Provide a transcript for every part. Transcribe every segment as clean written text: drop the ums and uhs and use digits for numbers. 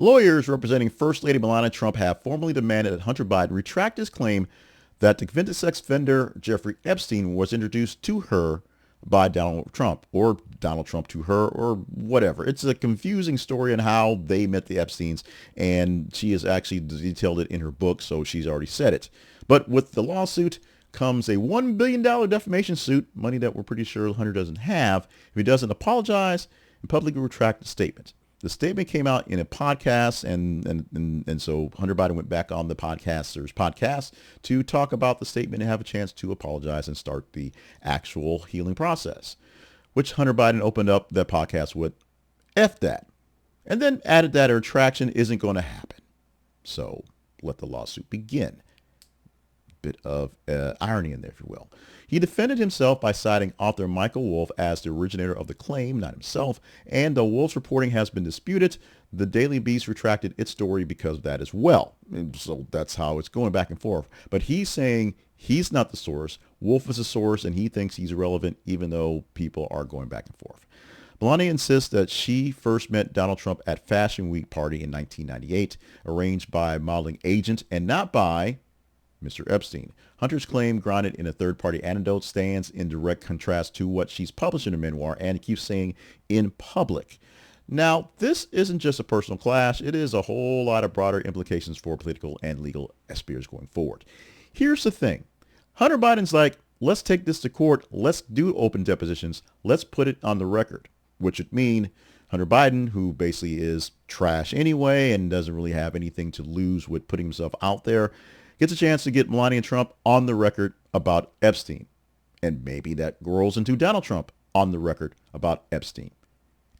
Lawyers representing First Lady Melania Trump have formally demanded that Hunter Biden retract his claim that the convicted sex offender Jeffrey Epstein was introduced to her by Donald Trump, or Donald Trump to her, or whatever. It's a confusing story on how they met the Epsteins, and she has actually detailed it in her book, so she's already said it. But with the lawsuit comes a $1 billion defamation suit, money that we're pretty sure Hunter doesn't have, if he doesn't apologize and publicly retract the statement. The statement came out in a podcast, and so Hunter Biden went back on the podcaster's podcast to talk about the statement and have a chance to apologize and start the actual healing process, which Hunter Biden opened up that podcast with, F that, and then added that a retraction isn't going to happen. So let the lawsuit begin. Bit of irony in there, if you will. He defended himself by citing author Michael Wolff as the originator of the claim, not himself, and though Wolff's reporting has been disputed, the Daily Beast retracted its story because of that as well. And so that's how it's going back and forth. But he's saying he's not the source. Wolff is the source, and he thinks he's irrelevant, even though people are going back and forth. Melania insists that she first met Donald Trump at Fashion Week party in 1998, arranged by modeling agent and not by Mr. Epstein. Hunter's claim, grounded in a third-party anecdote, stands in direct contrast to what she's published in her memoir and keeps saying in public. Now, this isn't just a personal clash. It is a whole lot of broader implications for political and legal spheres going forward. Here's the thing. Hunter Biden's like, let's take this to court. Let's do open depositions. Let's put it on the record, which would mean Hunter Biden, who basically is trash anyway and doesn't really have anything to lose with putting himself out there, gets a chance to get Melania Trump on the record about Epstein. And maybe that rolls into Donald Trump on the record about Epstein.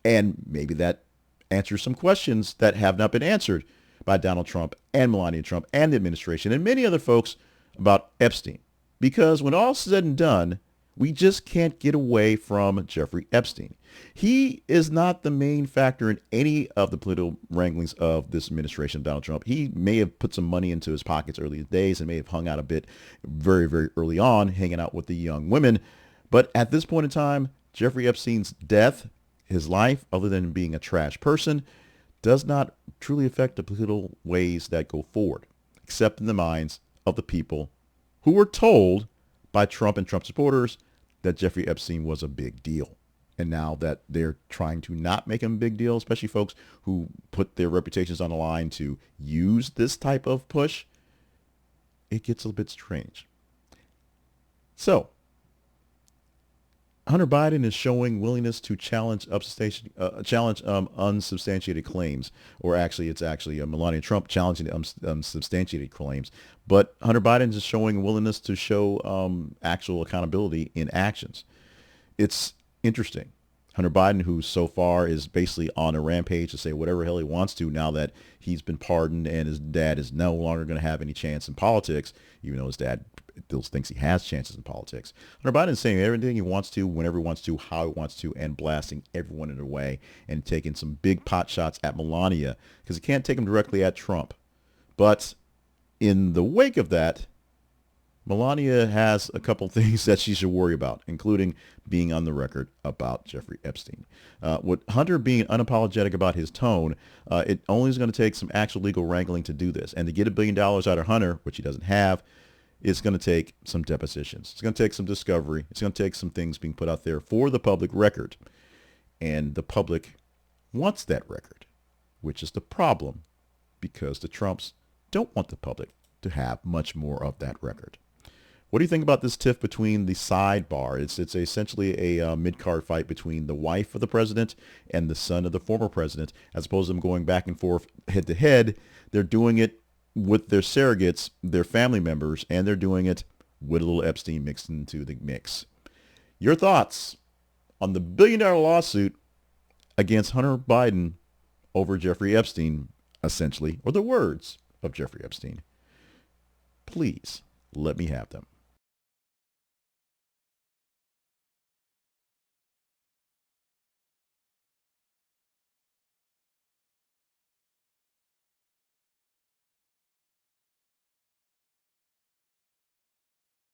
And maybe that answers some questions that have not been answered by Donald Trump and Melania Trump and the administration and many other folks about Epstein. Because when all's said and done, we just can't get away from Jeffrey Epstein. He is not the main factor in any of the political wranglings of this administration of Donald Trump. He may have put some money into his pockets early days and may have hung out a bit very, very early on, hanging out with the young women. But at this point in time, Jeffrey Epstein's death, his life, other than being a trash person, does not truly affect the political ways that go forward, except in the minds of the people who were told by Trump and Trump supporters that Jeffrey Epstein was a big deal. And now that they're trying to not make him a big deal, especially folks who put their reputations on the line to use this type of push, it gets a bit strange. So Hunter Biden is showing willingness to challenge unsubstantiated claims, or actually it's actually Melania Trump challenging the unsubstantiated claims. But Hunter Biden is showing willingness to show actual accountability in actions. It's interesting. Hunter Biden, who so far is basically on a rampage to say whatever hell he wants to now that he's been pardoned and his dad is no longer going to have any chance in politics, even though his dad still thinks he has chances in politics. Hunter Biden is saying everything he wants to, whenever he wants to, how he wants to, and blasting everyone in their way and taking some big pot shots at Melania because he can't take them directly at Trump. But in the wake of that, Melania has a couple things that she should worry about, including being on the record about Jeffrey Epstein. With Hunter being unapologetic about his tone, it only is going to take some actual legal wrangling to do this. And to get $1 billion out of Hunter, which he doesn't have, it's going to take some depositions. It's going to take some discovery. It's going to take some things being put out there for the public record. And the public wants that record, which is the problem, because the Trumps don't want the public to have much more of that record. What do you think about this tiff between the sidebar? It's essentially a mid-card fight between the wife of the president and the son of the former president. As opposed to them going back and forth head to head, they're doing it with their surrogates, their family members, and they're doing it with a little Epstein mixed into the mix. Your thoughts on the $1 billion lawsuit against Hunter Biden over Jeffrey Epstein, essentially, or the words of Jeffrey Epstein? Please let me have them.